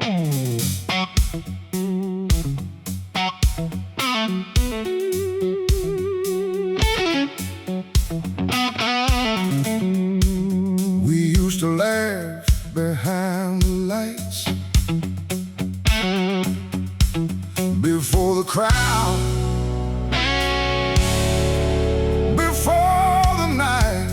We used to laugh behind the lights, before the crowd, before the night.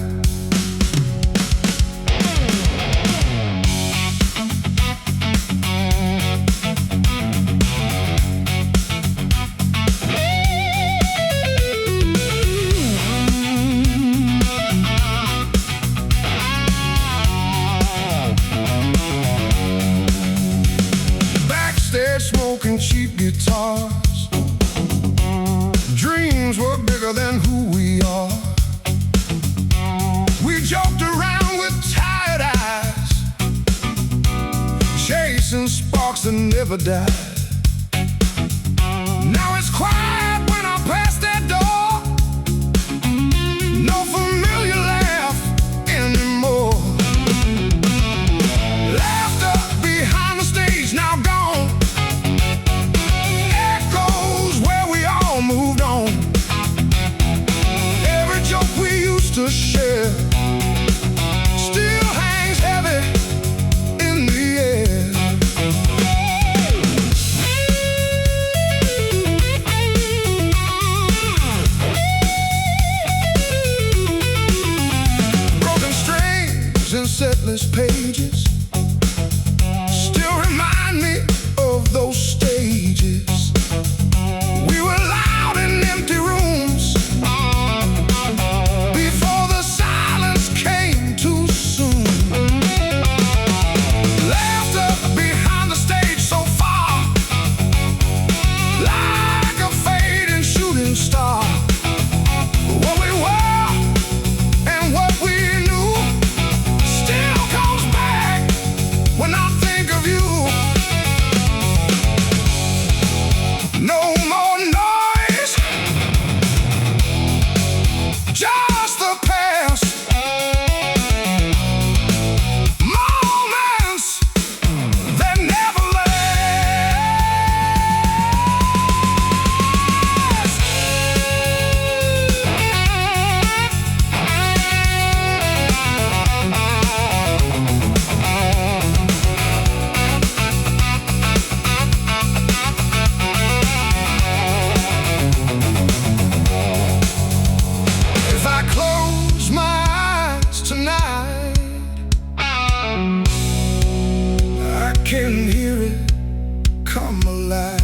Smoking cheap guitars, dreams were bigger than who we are. We joked around with tired eyes, chasing sparks that never died. Now it's quiet when I pass that door, no familiar laugh anymore. Laughter behind the stage now gone, moved on. Every joke we used to share still hangs heavy in the air. Broken strings and setless pages still remind me of those stages. We were loud in empty rooms before the silence came too soon. Laughter behind the stage so far, like a fading shooting star. What we were and what we knew still comes back when I think of you. No more noise, just the past. Moments that never If I close my eyes tonight, I can hear it come alive.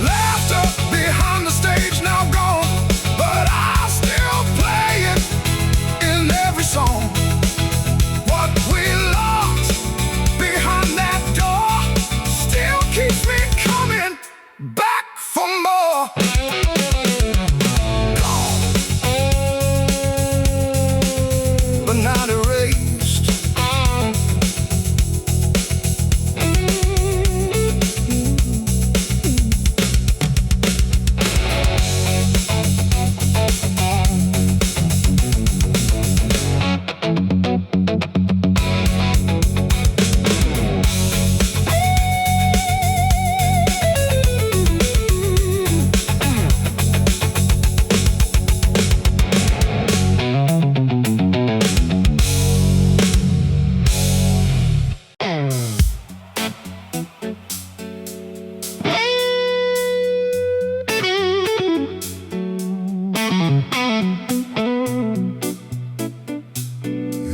Laughter behind the stage now gone, but I still play it in every song. What we lost behind that door still keeps me coming back for more. Gone, but not erased.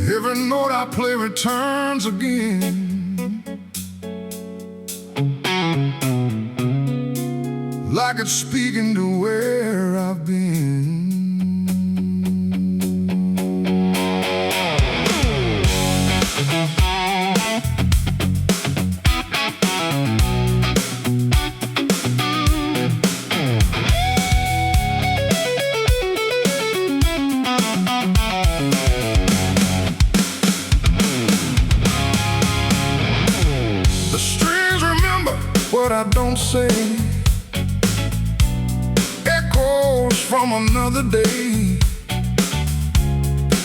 Every note I play returns again. like it's speaking to where I've been. The strings remember what I don't say, echoes from another day.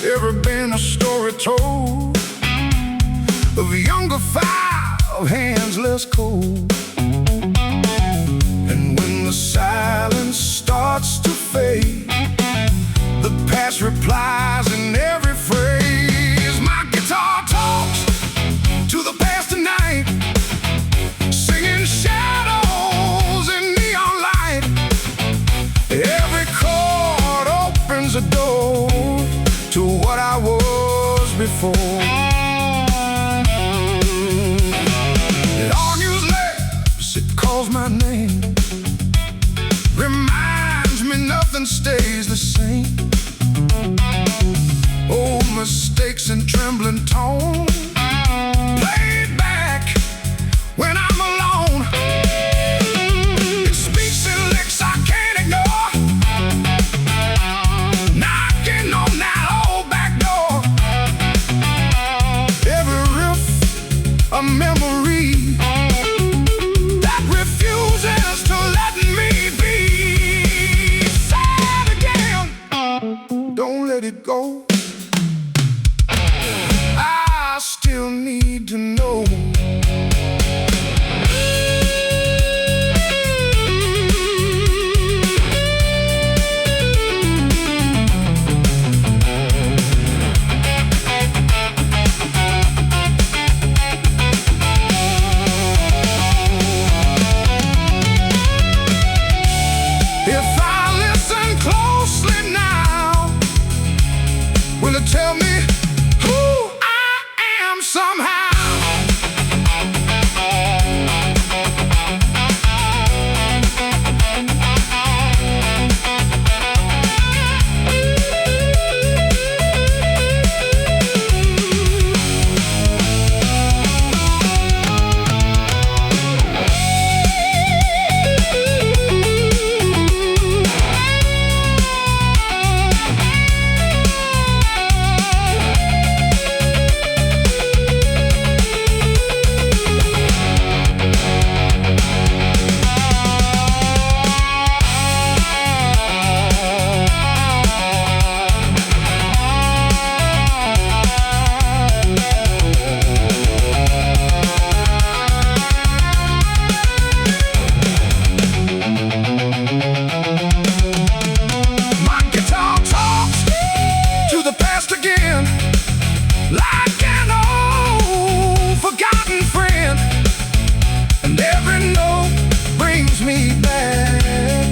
Ever been a story told of a younger fire, of hands less cold? And when the silence starts to fade, the past replies in every phrase. My guitar talks to the past tonight, singing shadows in neon light. Every chord opens a door to what I was before. It argues lips, it calls my name, reminds me nothing stays the same. Old mistakes and trembling tone, played back when I'm alone. It speaks in licks I can't ignore, knocking on that old back door. Every riff a memory that refuses to let me be. Sad again, don't let it go. I still need to know. If I listen closely now, will it tell me who I am somehow? My guitar talks to the past again, like an old forgotten friend. And every note brings me back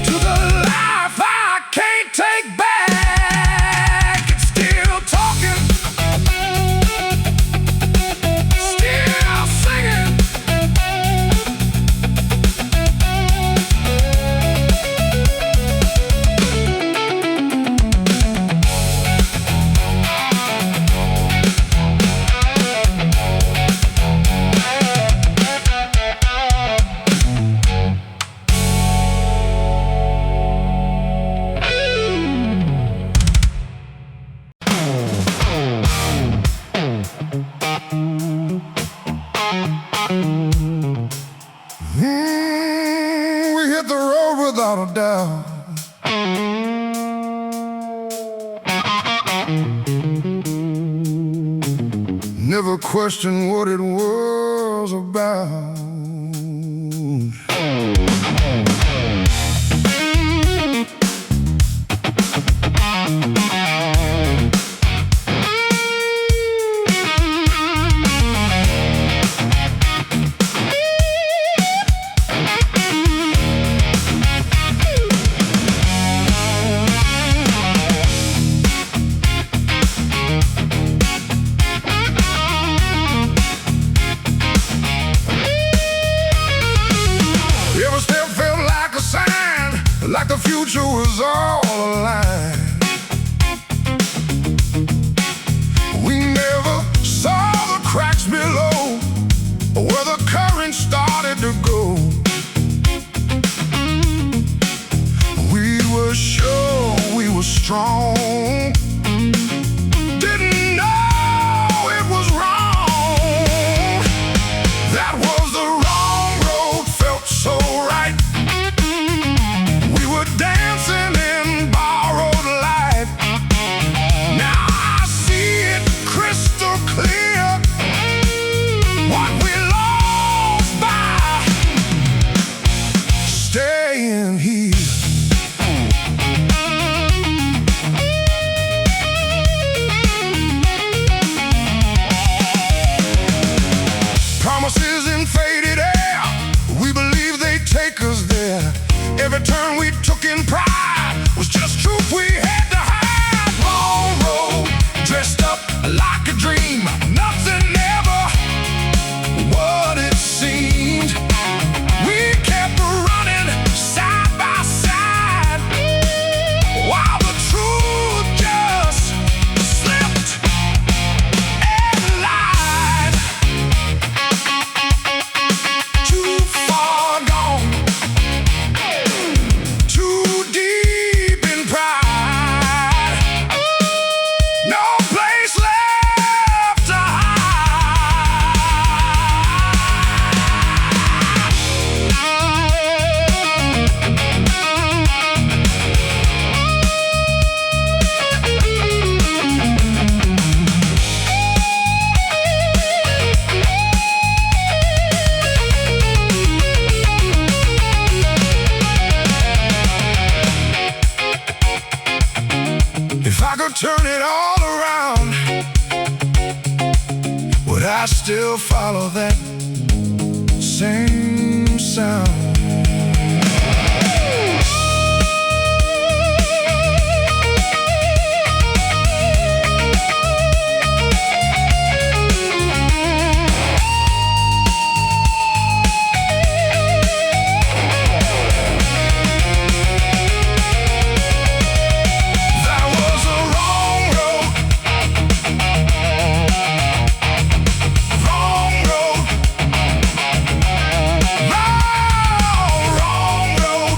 to the life I can't take back. It's still talking, still singing. We hit the road without a doubt. Never questioned what it was about. like the future was all aligned. We never saw the cracks below where the current started to go. We were sure we were strong, didn't know it was wrong. That was the wrong road, felt so right. We were dancing in borrowed light. Now I see it crystal clear, what we lost by staying here. Promises in faded air, we believe they take us there. Every turn we took in pride was just truth we had to hide. Long road, dressed up like a dream, nothing ever what it seemed. We kept running side by side while the truth just slipped and lied. Too far gone, too deep in pride, no place left to If I could turn it all around, would I still follow that same sound? That was a wrong road, wrong road, wrong road.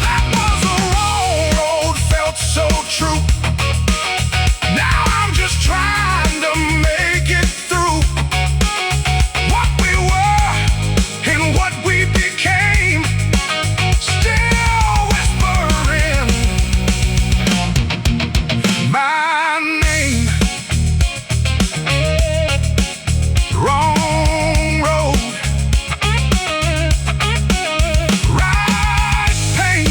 That was a wrong road, felt so true. Now I'm just trying to make it through. What we were and what we became, still whispering my name. Wrong road, right pain.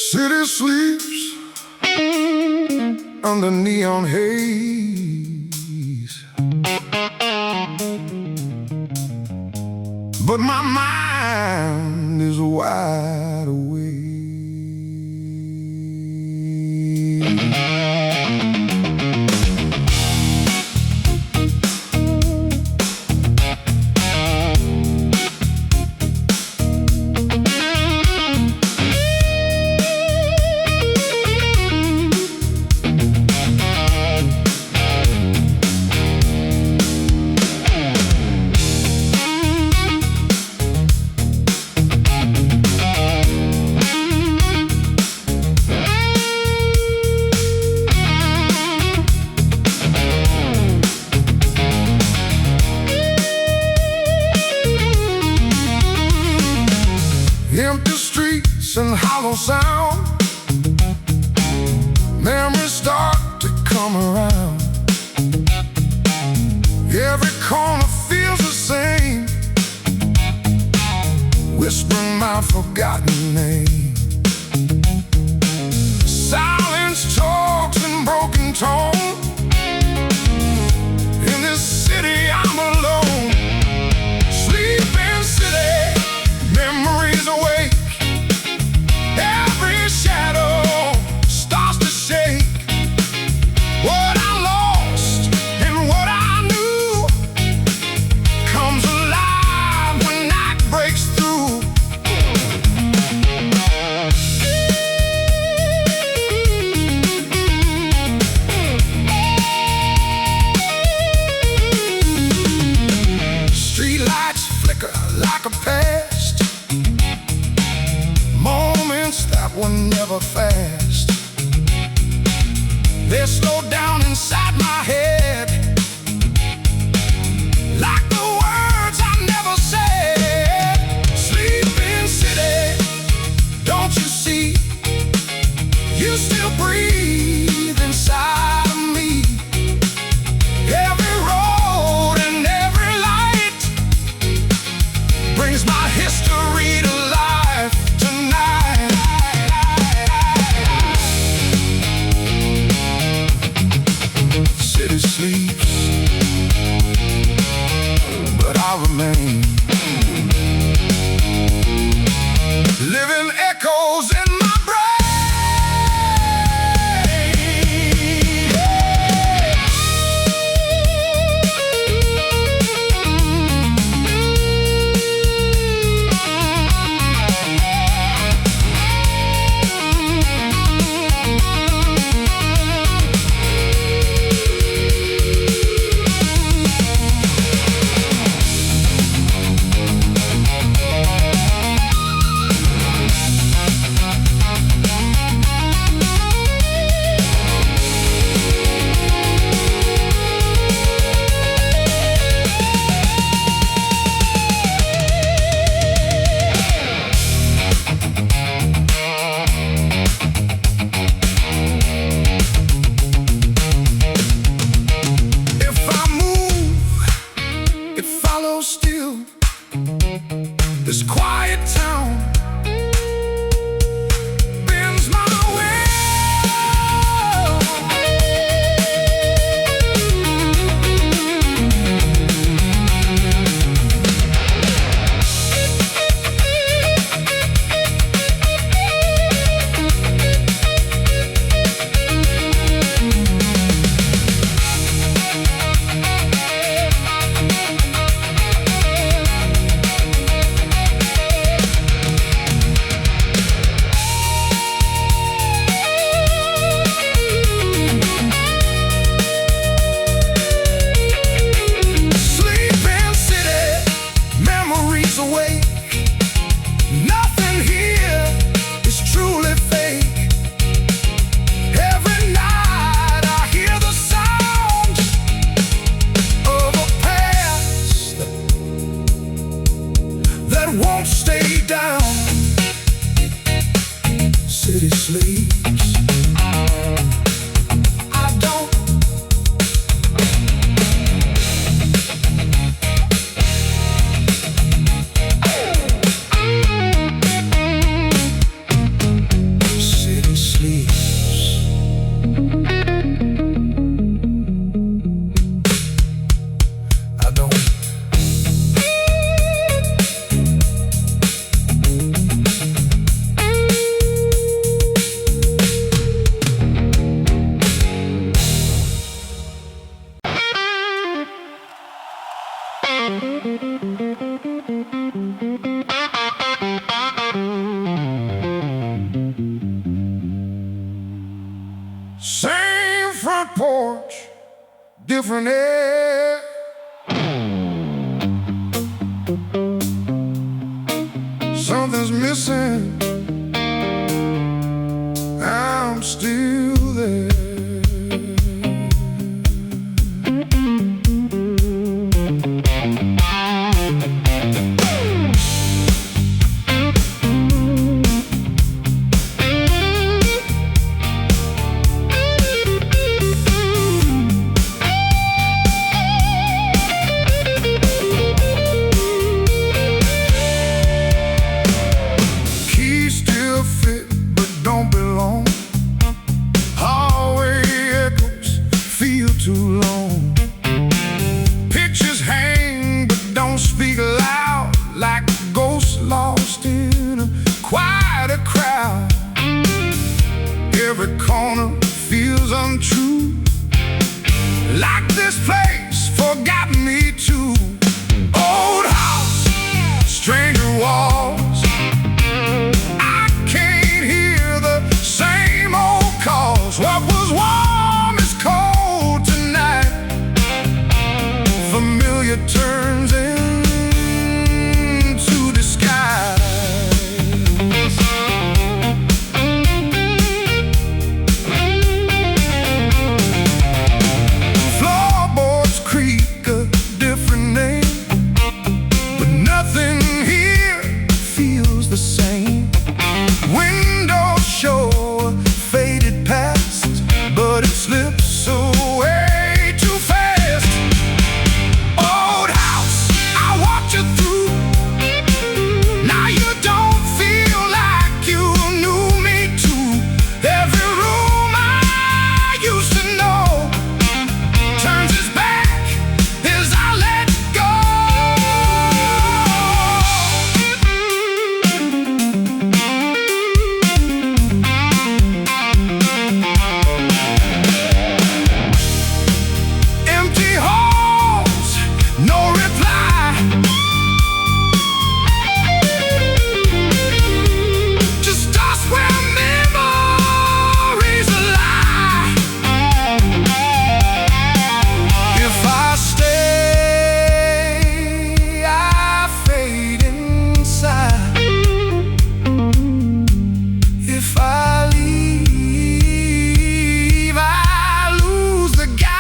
City sleeps under neon haze, but my mind is wide awake. Empty streets and hollow sound, memories start to come around. Every corner feels the same. my forgotten name. Silence talks in broken tone. In this city I'm alone. Sleeping city, memories awake. Every shadow starts to shake. What I lost and what I knew comes alive when night breaks through. Streetlights flicker like a past, moments that were never fast. They slow down inside my head, like the words I never said. Sleeping city, don't you see? You still breathe inside of me. Every road and every light brings my history to life tonight. City sleeps, but I remain. Living echoes in my brain. Still, this quiet town bends my awake. Nothing here is truly fake. Every night I hear the sound of a past that won't stay down. City sleeps, I don't. Same front porch, different air. Something's missing, I'm still there. too long. Pictures hang but don't speak loud, like ghosts lost in a quieter crowd. Every corner feels untrue, like this place forgot me too. Old house, stranger walls, I can't hear the same old calls. What was warm is cold tonight. Familiar turns into disguise. Floorboards creak a different name, but nothing here feels the same. Windows show a faded past, but it slips away too fast. Old house, I walked you through. Now you don't feel like you knew me too. Every room I used to know turns its back as I let go. Empty halls, no reply. Just us where memories lie. If I stay, I fade inside. If I leave, I lose the guide.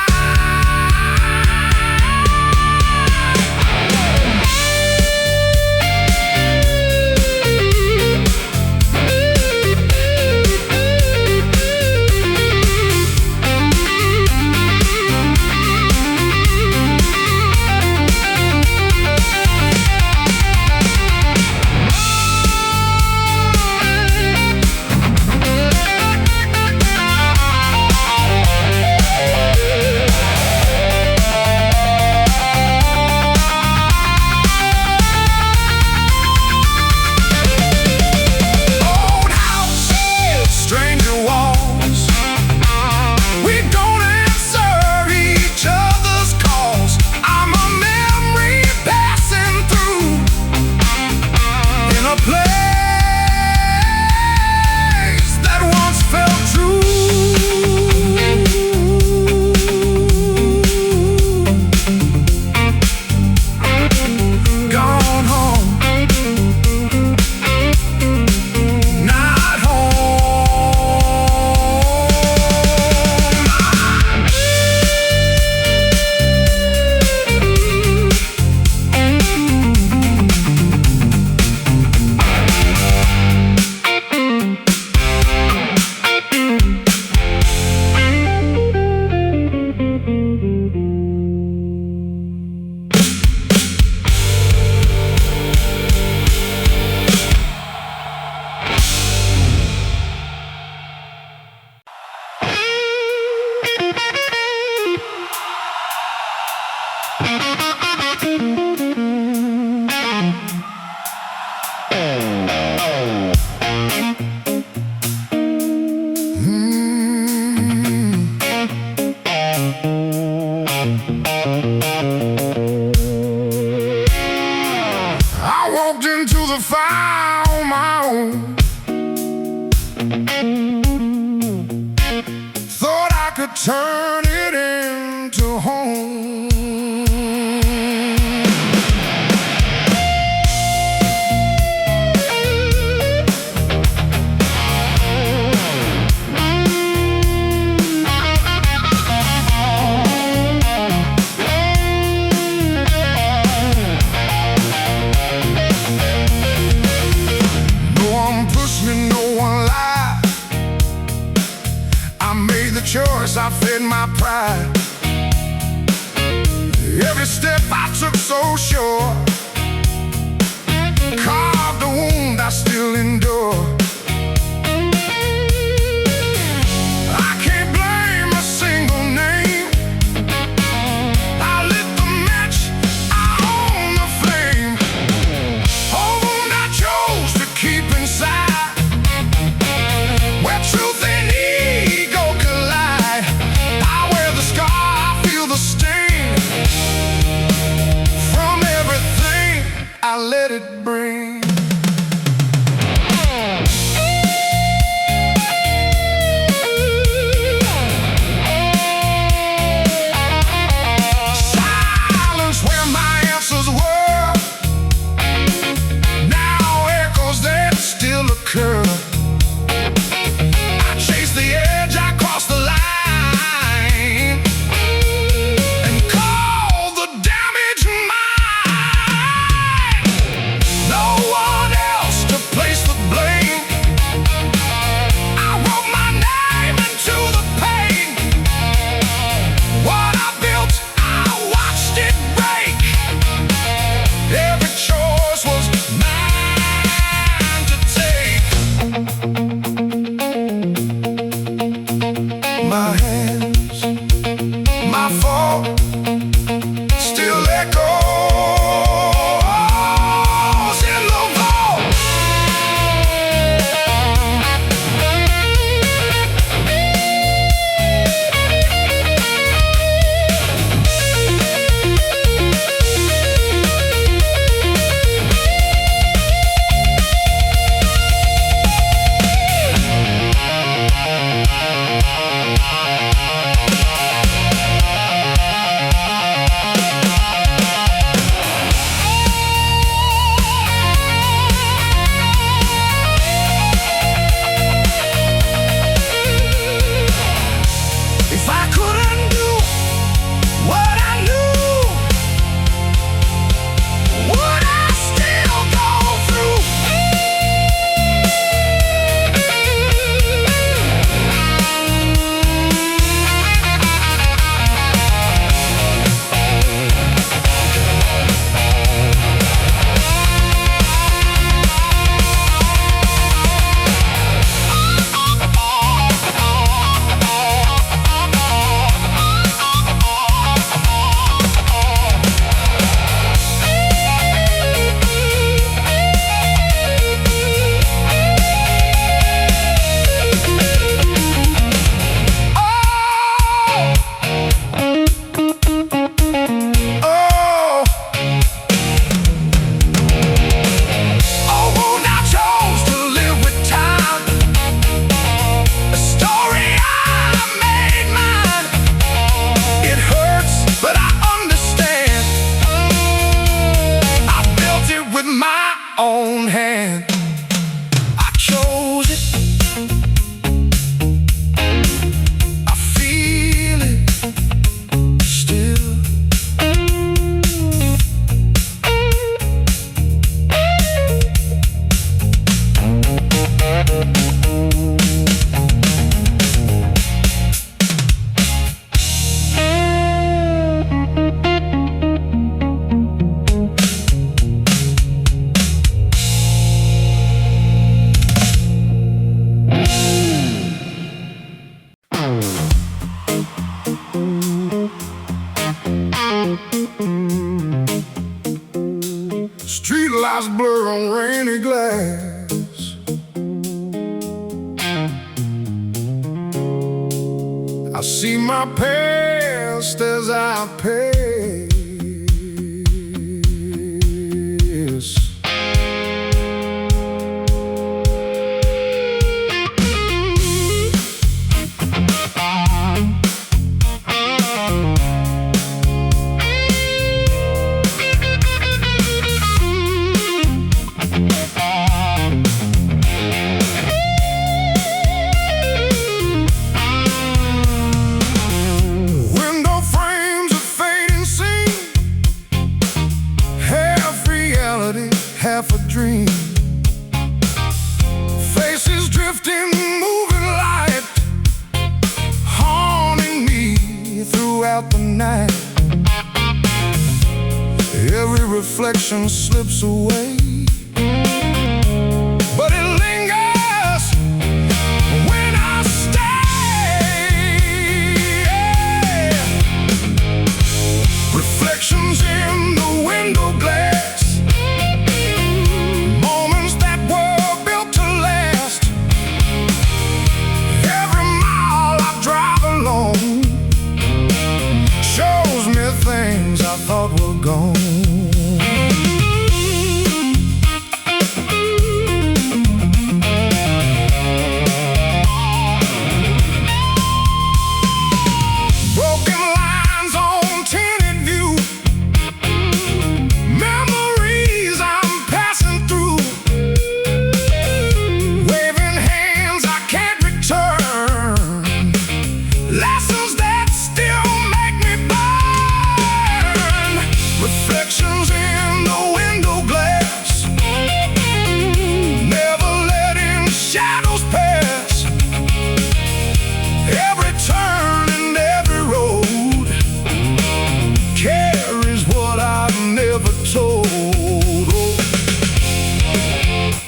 Old house, stranger walls, we don't answer each other's calls. I'm a memory passing through in a place that once felt true. Gone home, not I walked into the fire on my own. Thought I could turn it into home. No one pushed me, no one lied. I made the choice, I fed my pride. fall still echoes in the vault. If I couldn't do what I knew, would I still go through? Own hand, I chose it. I feel it still. Street lights blur on rainy glass. I see my past as I pass. Window frames of fading scene, half reality, half a dream. Faces drifting, moving light, haunting me throughout the night. Every reflection slips away, but it lingers when I stay. Reflections in the window glass, moments that were built to last. Every mile I drive alone shows me things I thought were gone.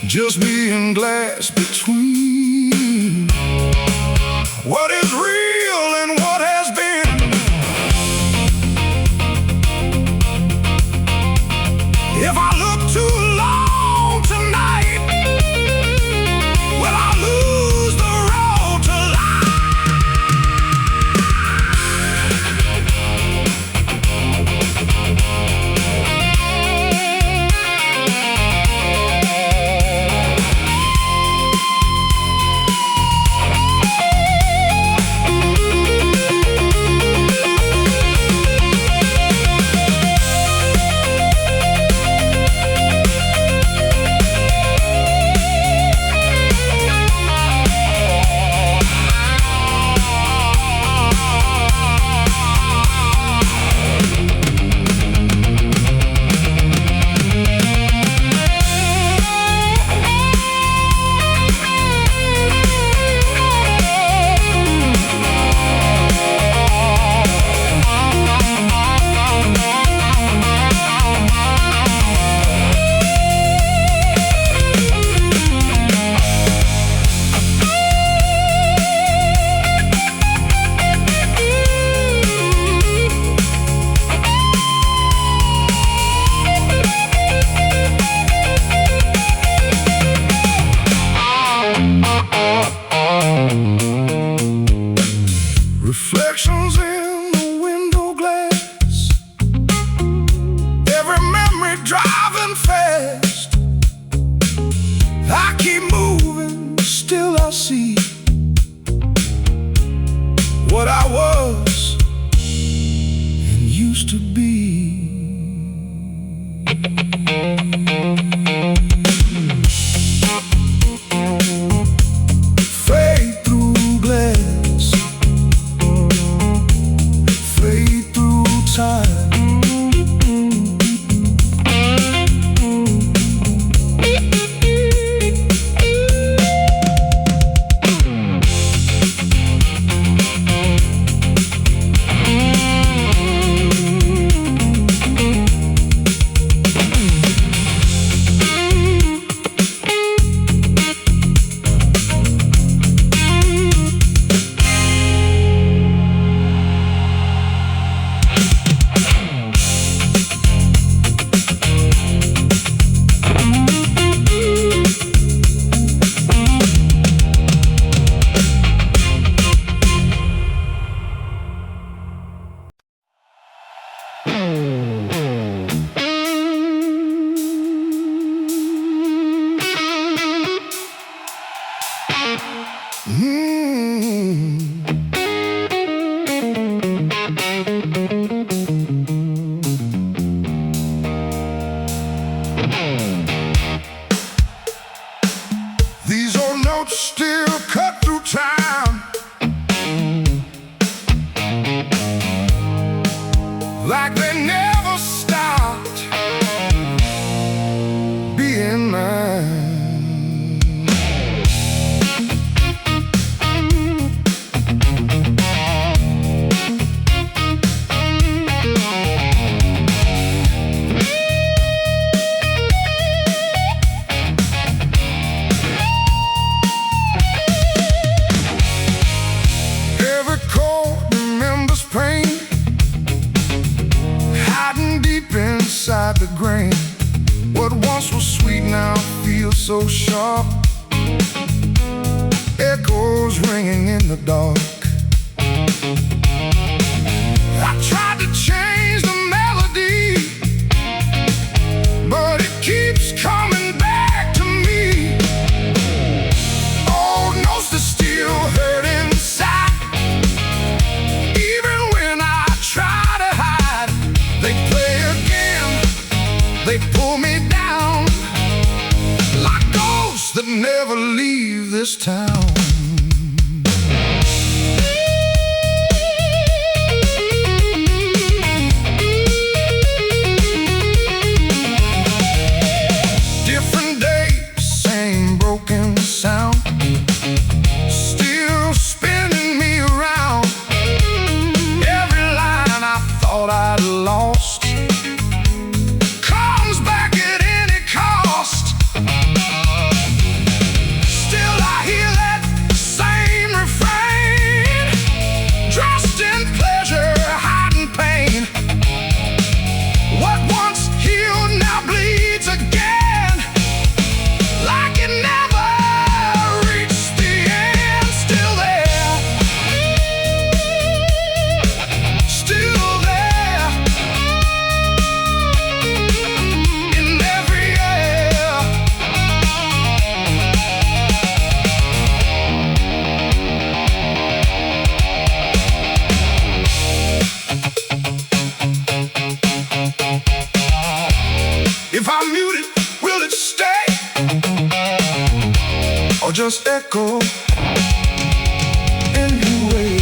Just me and glass between what is real and what has been. used to be. Fade through glass, fade through time. These old notes still cut through time, like they never stopped being mine. Inside the grain, what once was sweet now feels so sharp. Echoes ringing in the dark. I tried to change the melody, but it keeps coming back to me. Old notes that still hurt inside. Even when I try to hide, they play again. They pull me down like ghosts that never leave this town. Different day, same broken sound, still spinning me around. Every line I thought I'd lost comes back at any cost. Still I hear that same refrain, dressed in pleasure, hiding pain. What once healed now bleeds again, like it never reached the end. Still there, still there, in every air. If I mute it, will it stay, or just echo anyway?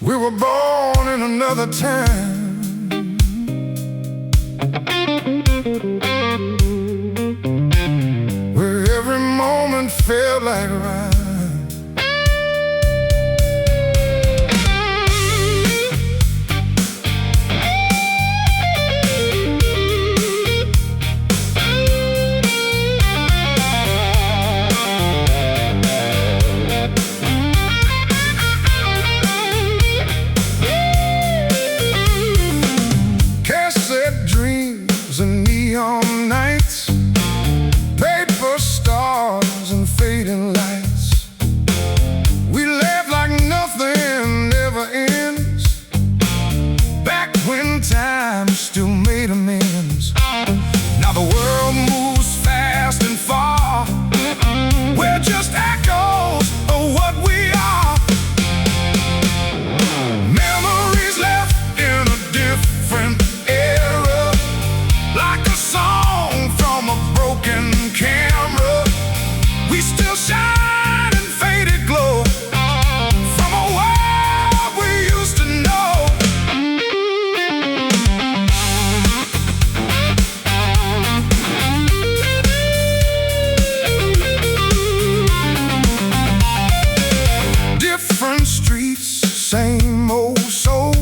We were born in another time, where every moment felt like a rhyme. And neon nights, paper stars and fading lights. We laughed like nothing ever ends, back when time still made amends. Now the world moves fast and far, we're just echoes of what we are. Memories left in a different era, like a song from a broken camera. We still shine in faded glow from a world we used to know. Different streets, same old soul,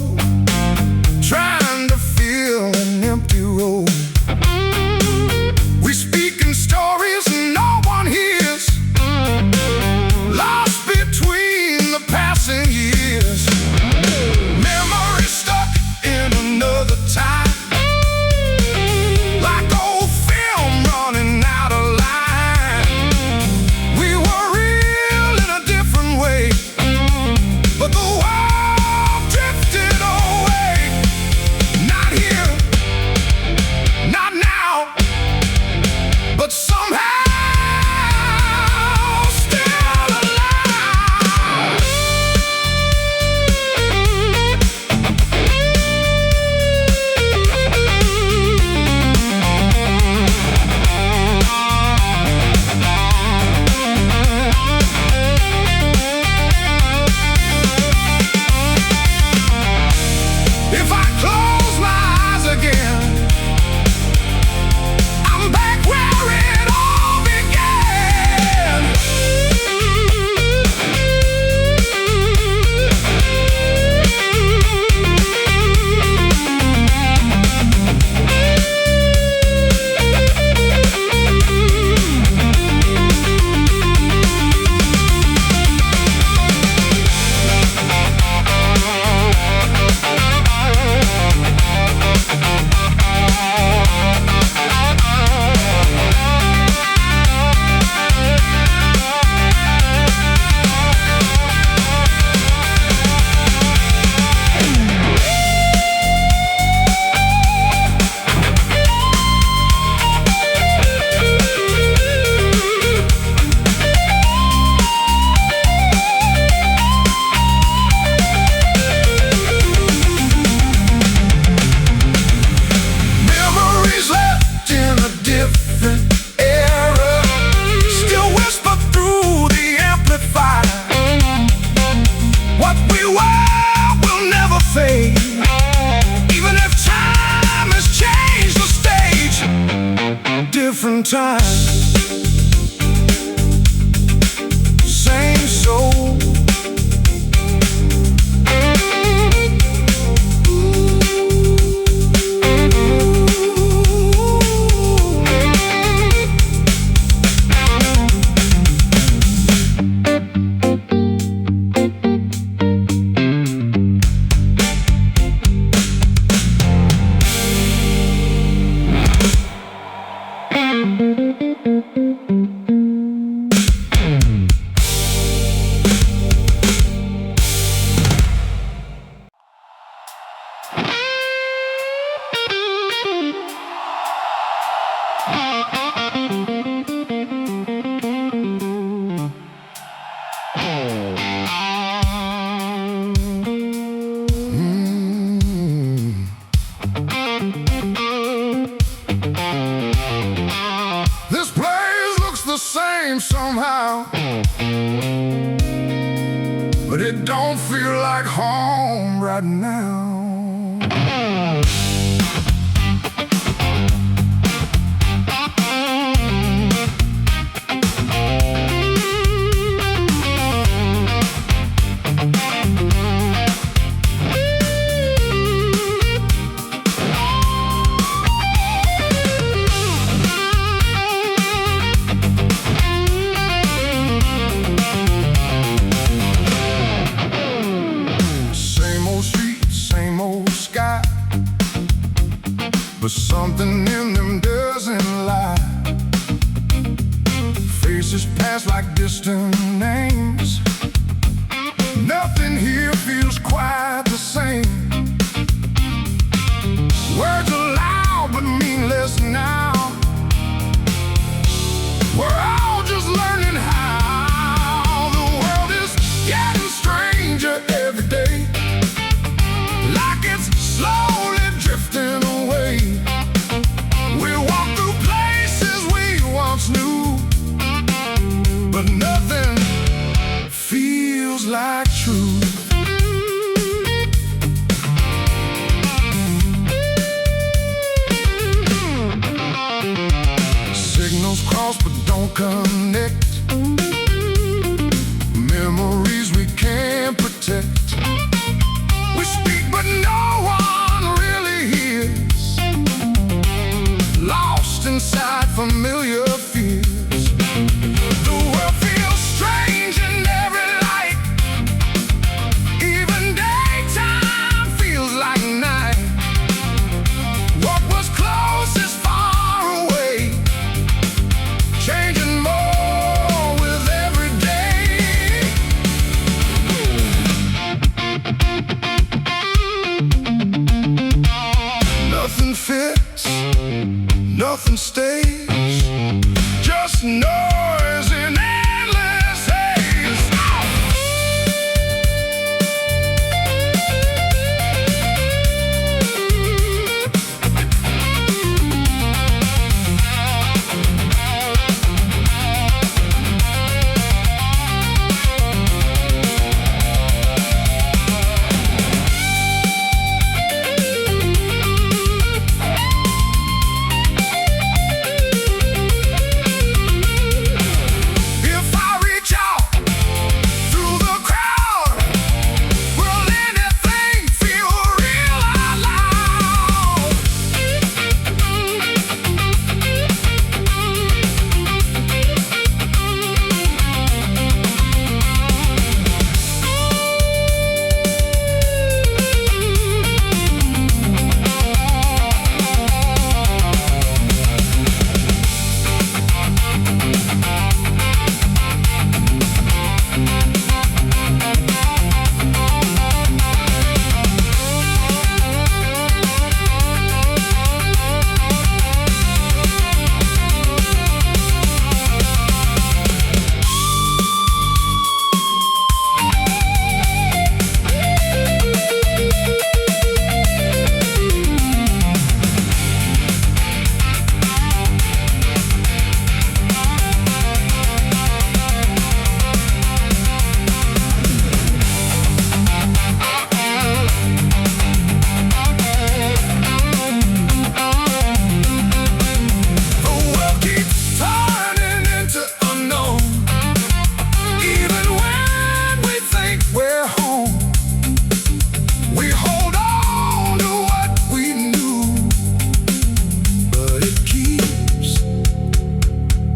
trying to fill an empty road. Stories no one hears, lost between the passing years. Memories stuck in another time, like old film running out of line. We were real in a different way, but the world drifted away. Not here, not now, but somehow still alive. If I close my eyes again, I'm back where it all began. Memories left in a different era, still whisper through the amplifier. What we were will never fade, even if time has changed the stage. Different time, same soul. don't feel like home right now. But something in them doesn't lie. Faces pass like distant names. Nothing here feels quite the same. Words are loud but mean less now. We're all just learning how. The world is getting stranger every day, like it's slowly drifting away. We walk through places we once knew, but nothing feels like truth. Signals cross but don't connect. Memories we can't protect. We speak but no one really hears. Lost inside familiar fears. The world feels strange in every light. Even daytime feels like night. What was close is far away, changing more with every day. Nothing fits, nothing stays, just noise in endless haze.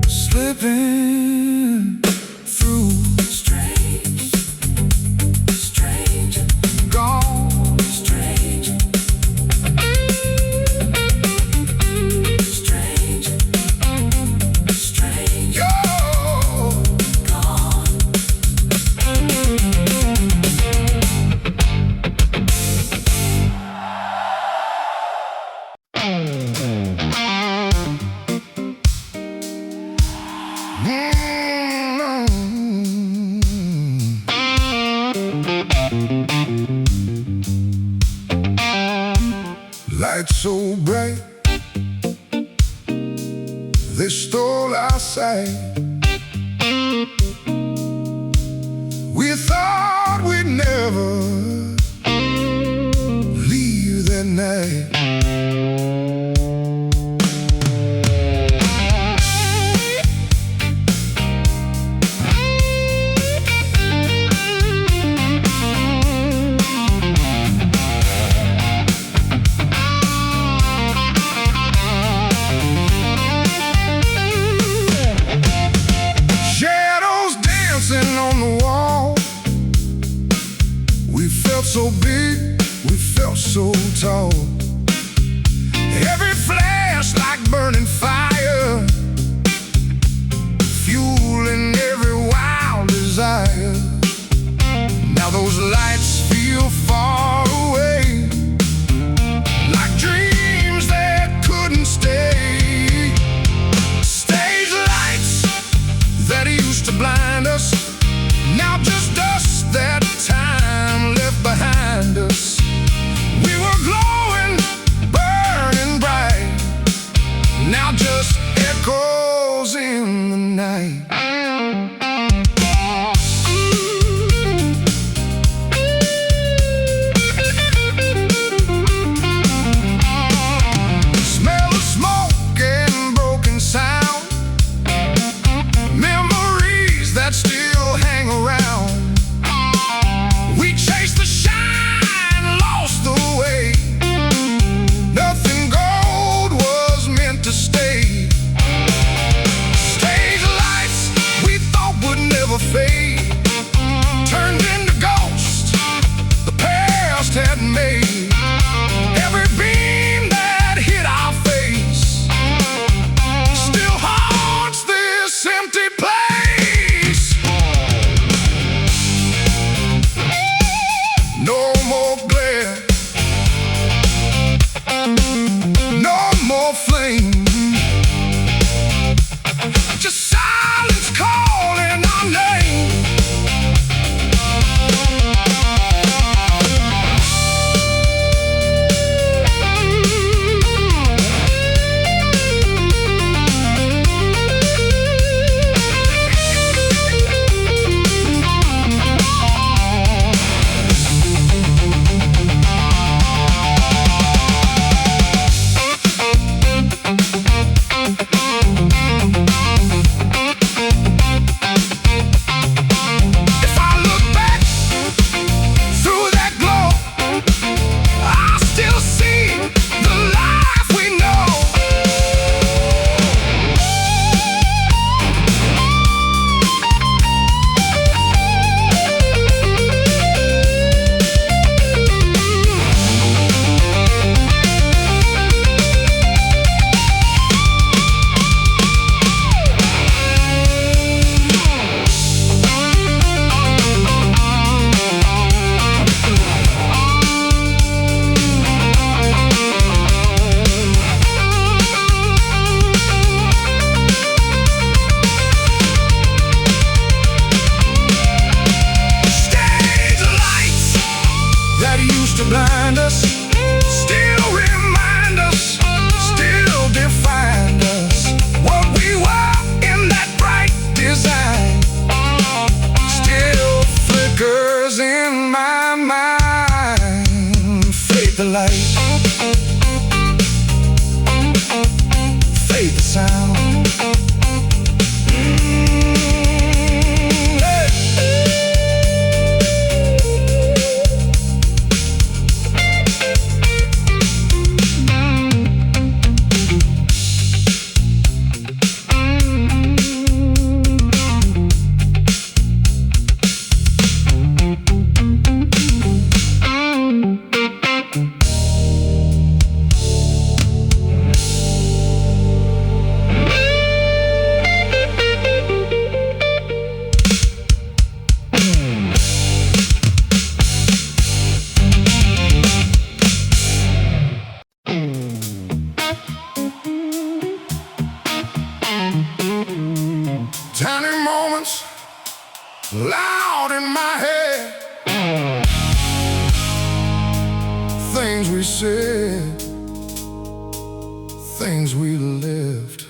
Slipping through. Strange, strange, gone. Strange, strange, strange, you're gone. Lights so bright, they stole our sight. We thought we'd never never leave that night. On the wall, we felt so big, we felt so tall. Every flash like burning fire, fueling every wild desire. Now those lights feel far away, like dreams that couldn't stay. Stage lights that used to blind us, now just dust that time left behind us. We were glowing, burning bright, now just echoes in the night. Smell of smoke and broken sound, memories that still hang around. We chased the shine, lost the way. Nothing gold was meant to stay. Stage lights we thought would never fade turned into ghosts the past had made. Every beam that hit our face still haunts this empty place. No more glare, no more flame, just silence calling our name. To blind us, still remind us, still define us. What we were in that bright design still flickers in my mind. Fade the light, fade the sound. Tiny moments loud in my head, things we said, things we lived.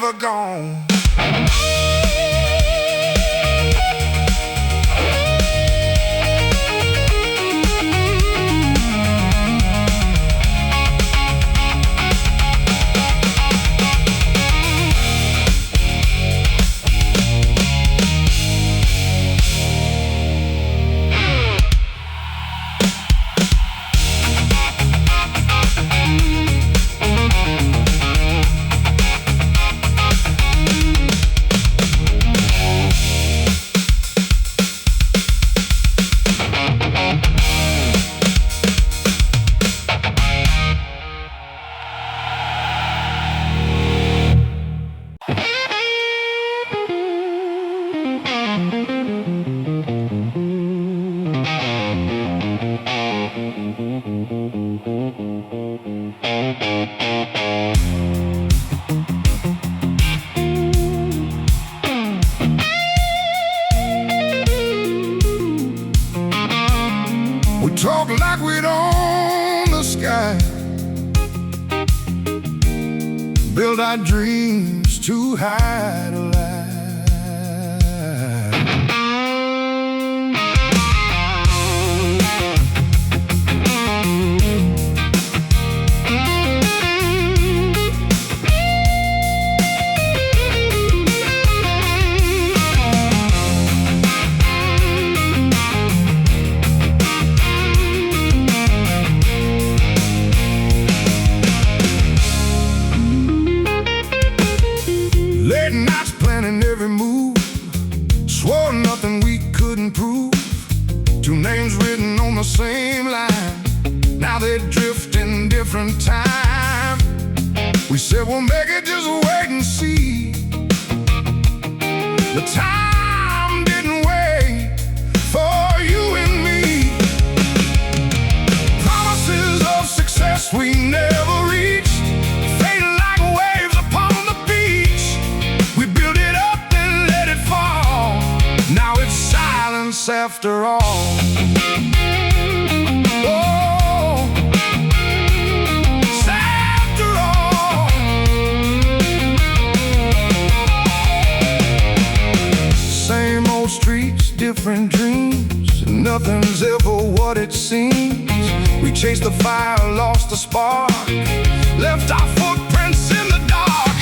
never gone. We talk like we'd own the sky, build our dreams too high to lie. Late nights planning every move, swore nothing we couldn't prove. Two names written on the same line, now they drift in different time. We said we'll make it, just wait and see. The time didn't wait for you and me. Promises of success we never reached, fading like waves upon the beach. We built it up and let it fall, now it's silence after all. Oh, it's after all. Same old streets, different dreams, nothing's ever what it seems. We chased the fire, lost the spark, left our footprints in the dark.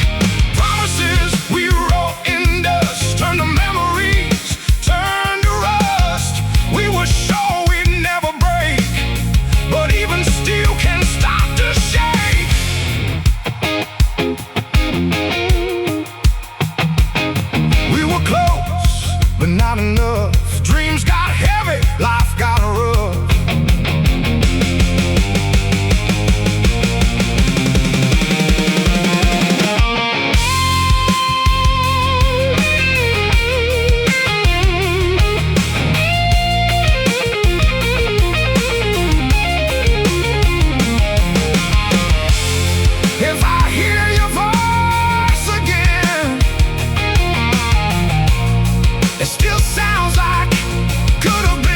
Promises we wrote in dust, turned to memories, turned to rust. We were sure we'd never break, but even steel can start to shake. We were close, but not enough. Dreams got heavy, life got rough. If I hear your voice again, it still sounds like could have been.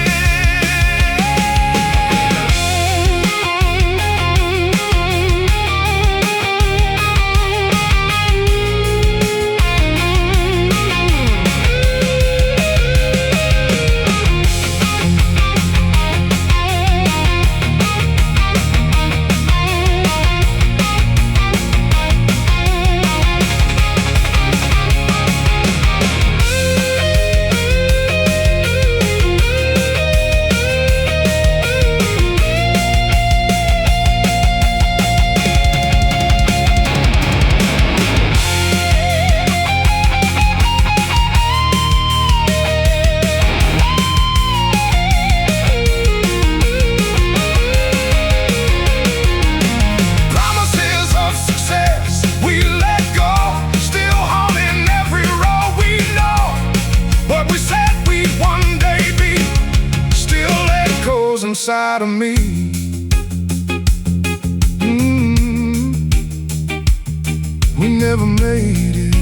Promises of success we let go, still haunting every road we know. What we said we'd one day be, still echoes inside of me. We never made it,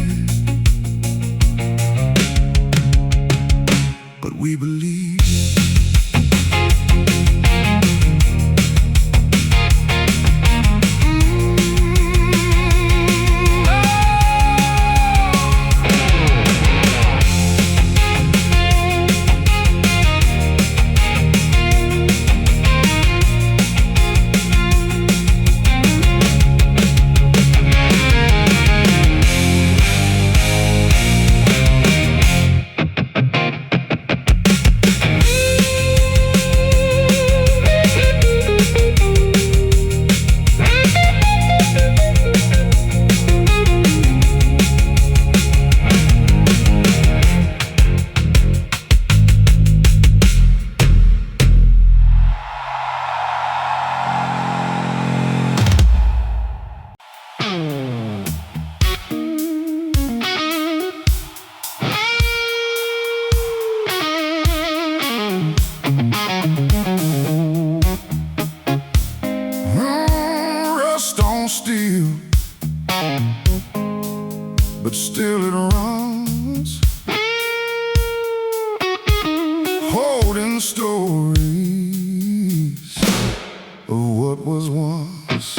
but we believe. still it runs, holding stories of what was once.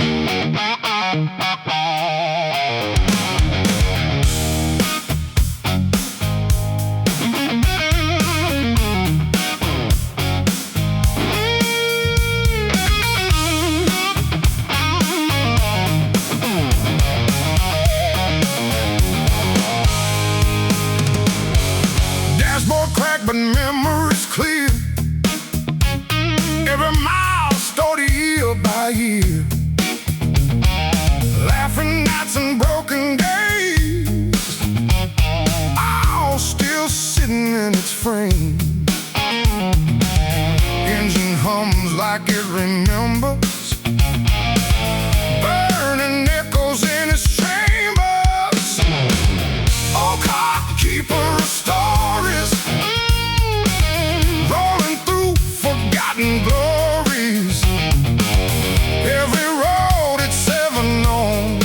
Dashboard cracked, but memories clear. Every milestone year by year, laughing nights and broken days, all still sitting in its frame. Engine hums like it remembers, burning echoes in its chambers. Oh, car keeper of stories, rolling through forgotten glories. Every road it's ever known,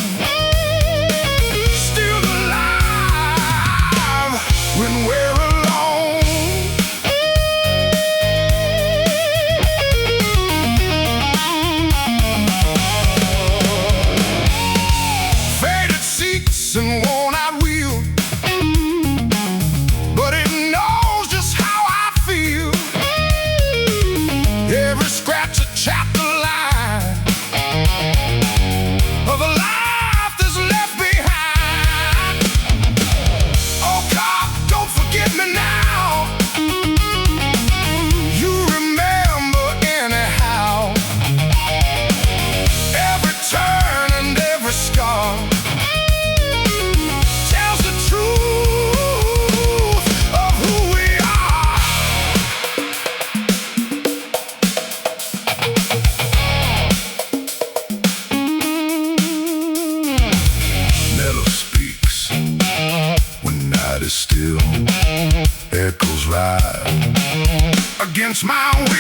still alive when we're alone. Faded seats and worn out wheels, but it knows just how I feel. Every scratch a chapter line of a life that's left behind. Oh, God, don't forget me now. You remember anyhow. Every turn and every scar tells the truth of who we are. Metal speaks when night is still, echoes ride against my will.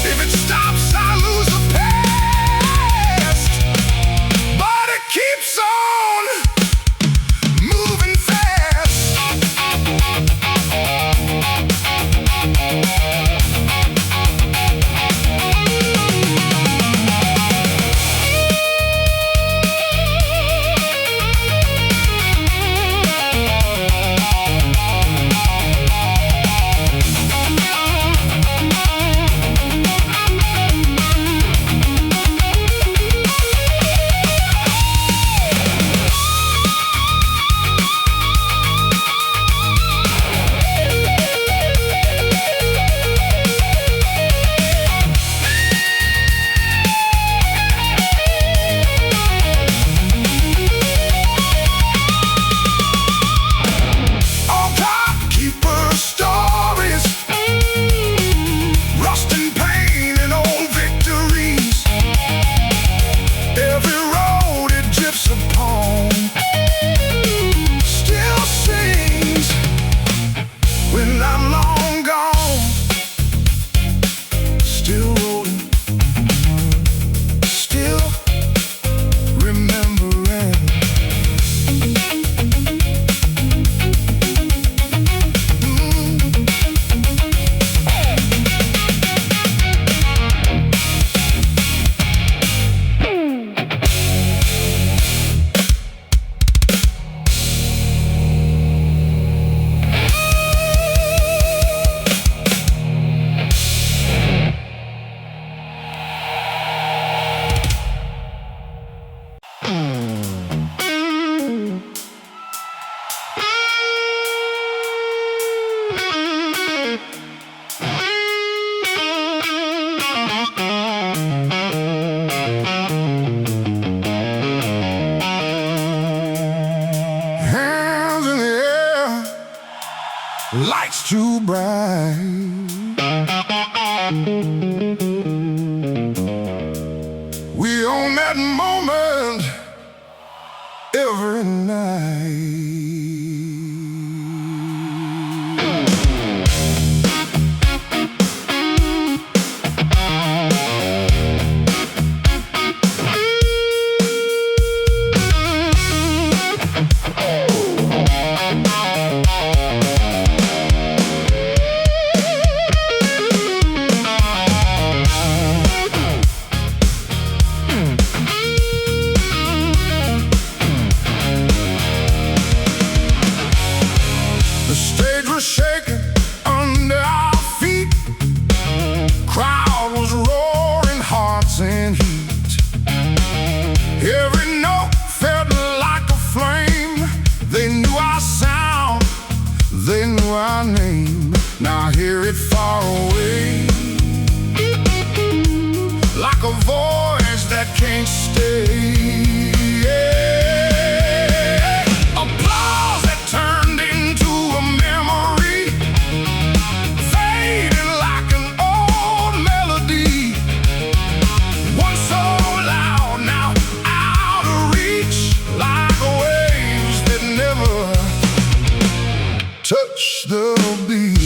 If it stops, I lose the pace. lights too bright. We own that moment every night. The stage was shaking under our feet. Crowd was roaring, hearts in heat. Every note felt like a flame. They knew our sound, they knew our name. Now hear it far away, like a voice that can't stay. Applause that turned into a memory, fading like an old melody. Once so loud, now out of reach, like waves that never touch the beat.